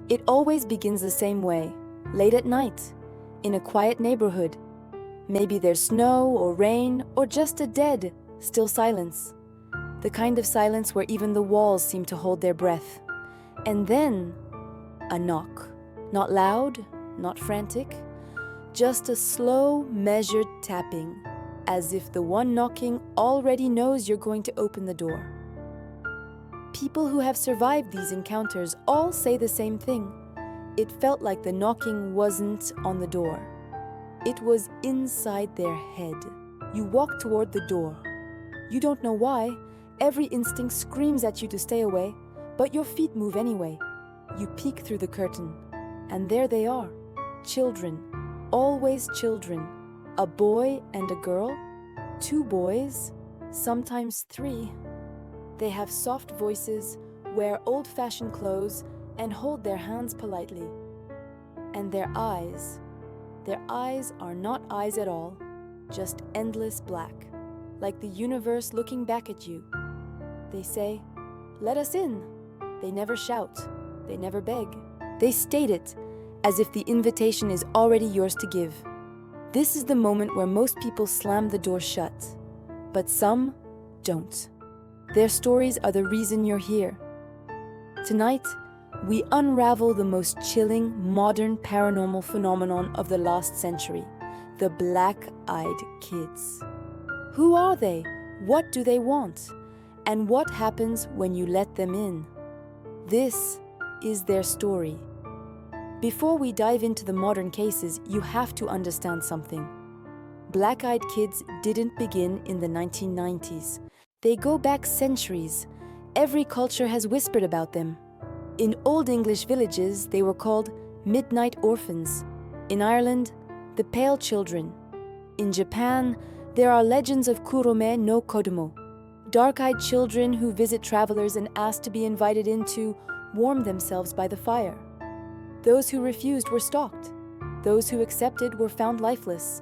It always begins the same way, late at night, in a quiet neighborhood. Maybe there's snow or rain or just a dead, still silence. The kind of silence where even the walls seem to hold their breath. And then, a knock. Not loud, not frantic, just a slow, measured tapping, as if the one knocking already knows you're going to open the door. People who have survived these encounters all say the same thing. It felt like the knocking wasn't on the door. It was inside their head. You walk toward the door. You don't know why. Every instinct screams at you to stay away, but your feet move anyway. You peek through the curtain, and there they are. Children, always children. A boy and a girl, 2 boys, sometimes 3. They have soft voices, wear old-fashioned clothes, and hold their hands politely. And their eyes are not eyes at all, just endless black, like the universe looking back at you. They say, "Let us in." They never shout, they never beg. They state it as if the invitation is already yours to give. This is the moment where most people slam the door shut, but some don't. Their stories are the reason you're here. Tonight, we unravel the most chilling modern paranormal phenomenon of the last century, the black-eyed kids. Who are they? What do they want? And what happens when you let them in? This is their story. Before we dive into the modern cases, you have to understand something. Black-eyed kids didn't begin in the 1990s. They go back centuries. Every culture has whispered about them. In Old English villages, they were called midnight orphans. In Ireland, the pale children. In Japan, there are legends of Kurome no Kodomo, dark-eyed children who visit travelers and ask to be invited in to warm themselves by the fire. Those who refused were stalked. Those who accepted were found lifeless.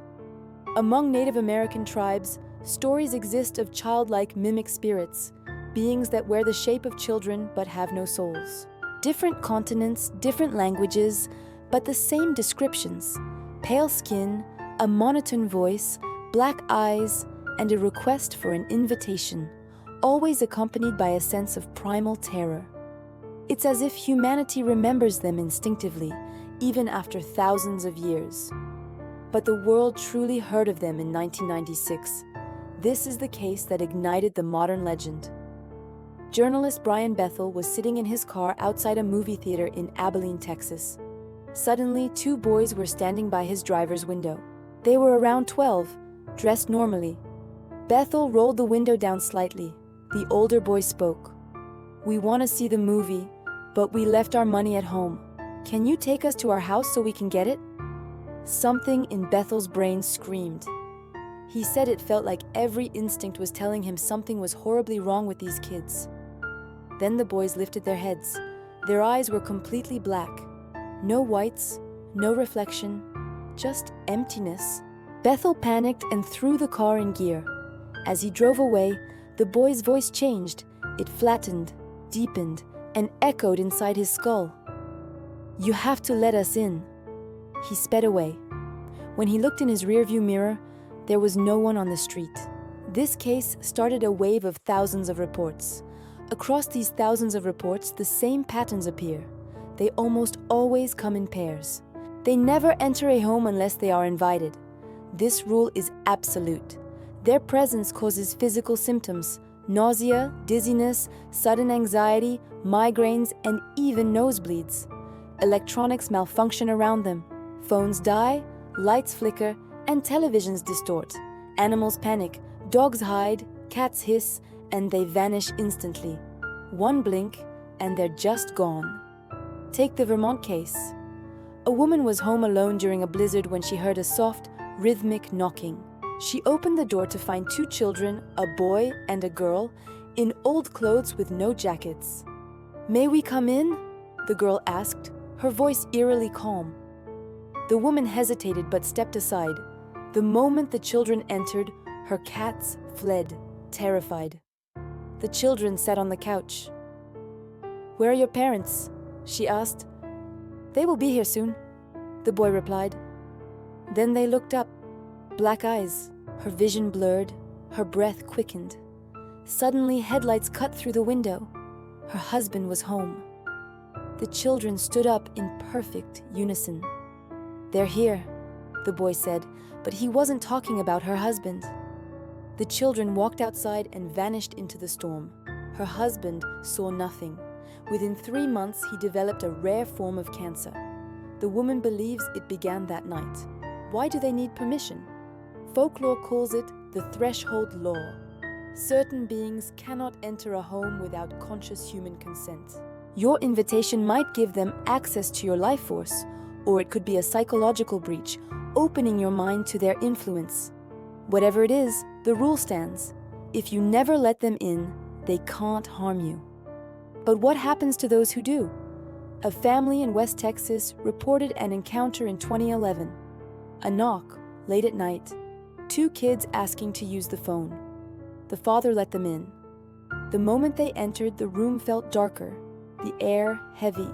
Among Native American tribes, stories exist of childlike mimic spirits, beings that wear the shape of children but have no souls. Different continents, different languages, but the same descriptions. Pale skin, a monotone voice, black eyes, and a request for an invitation, always accompanied by a sense of primal terror. It's as if humanity remembers them instinctively, even after thousands of years. But the world truly heard of them in 1996. This is the case that ignited the modern legend. Journalist Brian Bethel was sitting in his car outside a movie theater in Abilene, Texas. Suddenly, 2 boys were standing by his driver's window. They were around 12, dressed normally. Bethel rolled the window down slightly. The older boy spoke. "We want to see the movie, but we left our money at home. Can you take us to our house so we can get it?" Something in Bethel's brain screamed. He said it felt like every instinct was telling him something was horribly wrong with these kids. Then the boys lifted their heads. Their eyes were completely black. No whites, no reflection, just emptiness. Bethel panicked and threw the car in gear. As he drove away, the boy's voice changed. It flattened, deepened, and echoed inside his skull. "You have to let us in." He sped away. When he looked in his rearview mirror, there was no one on the street. This case started a wave of thousands of reports. Across these thousands of reports, the same patterns appear. They almost always come in pairs. They never enter a home unless they are invited. This rule is absolute. Their presence causes physical symptoms: nausea, dizziness, sudden anxiety, migraines, and even nosebleeds. Electronics malfunction around them. Phones die, lights flicker, and televisions distort. Animals panic, dogs hide, cats hiss, and they vanish instantly. One blink, and they're just gone. Take the Vermont case. A woman was home alone during a blizzard when she heard a soft, rhythmic knocking. She opened the door to find 2 children, a boy and a girl, in old clothes with no jackets. "May we come in?" the girl asked, her voice eerily calm. The woman hesitated but stepped aside. The moment the children entered, her cats fled, terrified. The children sat on the couch. "Where are your parents?" she asked. "They will be here soon," the boy replied. Then they looked up. Black eyes, her vision blurred, her breath quickened. Suddenly, headlights cut through the window. Her husband was home. The children stood up in perfect unison. "They're here," the boy said, but he wasn't talking about her husband. The children walked outside and vanished into the storm. Her husband saw nothing. Within 3 months, he developed a rare form of cancer. The woman believes it began that night. Why do they need permission? Folklore calls it the threshold law. Certain beings cannot enter a home without conscious human consent. Your invitation might give them access to your life force, or it could be a psychological breach, opening your mind to their influence. Whatever it is, the rule stands. If you never let them in, they can't harm you. But what happens to those who do? A family in West Texas reported an encounter in 2011. A knock, late at night. 2 kids asking to use the phone. The father let them in. The moment they entered, the room felt darker, the air heavy.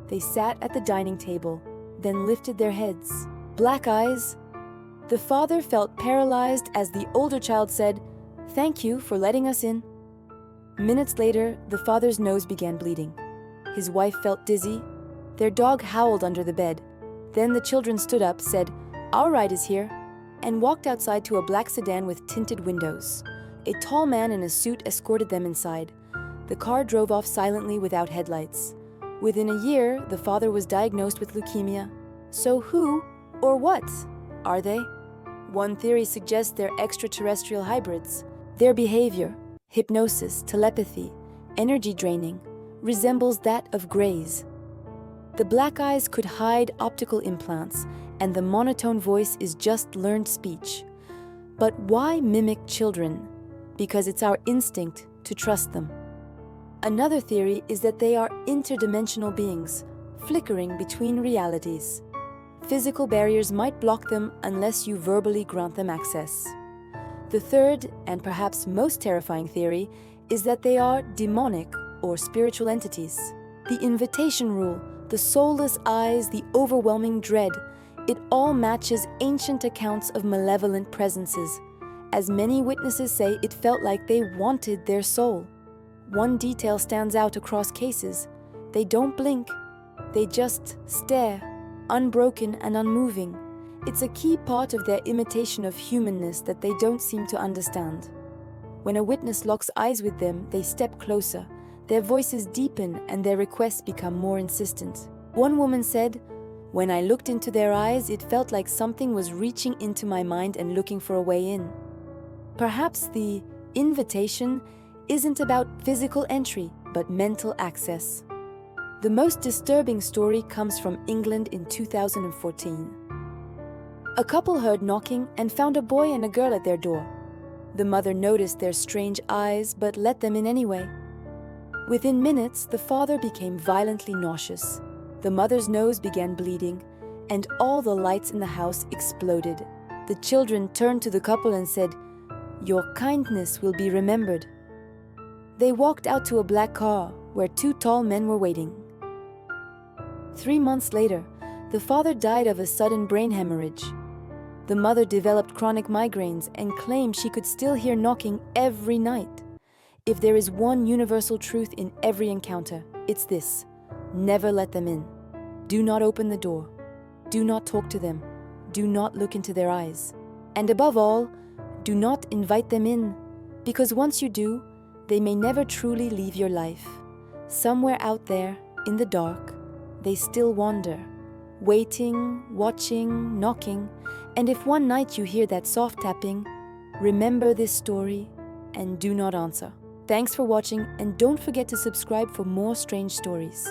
They sat at the dining table, then lifted their heads. Black eyes. The father felt paralyzed as the older child said, "Thank you for letting us in." Minutes later, the father's nose began bleeding. His wife felt dizzy. Their dog howled under the bed. Then the children stood up, said, "Our ride is here," and walked outside to a black sedan with tinted windows. A tall man in a suit escorted them inside. The car drove off silently without headlights. Within a year, the father was diagnosed with leukemia. So who, or what, are they? One theory suggests they're extraterrestrial hybrids. Their behavior, hypnosis, telepathy, energy draining, resembles that of greys. The black eyes could hide optical implants, and the monotone voice is just learned speech. But why mimic children? Because it's our instinct to trust them. Another theory is that they are interdimensional beings, flickering between realities. Physical barriers might block them unless you verbally grant them access. The third, and perhaps most terrifying theory, is that they are demonic or spiritual entities. The invitation rule, the soulless eyes, the overwhelming dread, it all matches ancient accounts of malevolent presences. As many witnesses say, it felt like they wanted their soul. One detail stands out across cases. They don't blink. They just stare, unbroken and unmoving. It's a key part of their imitation of humanness that they don't seem to understand. When a witness locks eyes with them, they step closer. Their voices deepen and their requests become more insistent. One woman said, "When I looked into their eyes, it felt like something was reaching into my mind and looking for a way in." Perhaps the invitation isn't about physical entry, but mental access. The most disturbing story comes from England in 2014. A couple heard knocking and found a boy and a girl at their door. The mother noticed their strange eyes, but let them in anyway. Within minutes, the father became violently nauseous. The mother's nose began bleeding, and all the lights in the house exploded. The children turned to the couple and said, "Your kindness will be remembered." They walked out to a black car where 2 tall men were waiting. 3 months later, the father died of a sudden brain hemorrhage. The mother developed chronic migraines and claimed she could still hear knocking every night. If there is one universal truth in every encounter, it's this: never let them in. Do not open the door. Do not talk to them. Do not look into their eyes. And above all, do not invite them in, because once you do, they may never truly leave your life. Somewhere out there, in the dark, they still wander, waiting, watching, knocking, and if one night you hear that soft tapping, remember this story and do not answer. Thanks for watching, and don't forget to subscribe for more strange stories.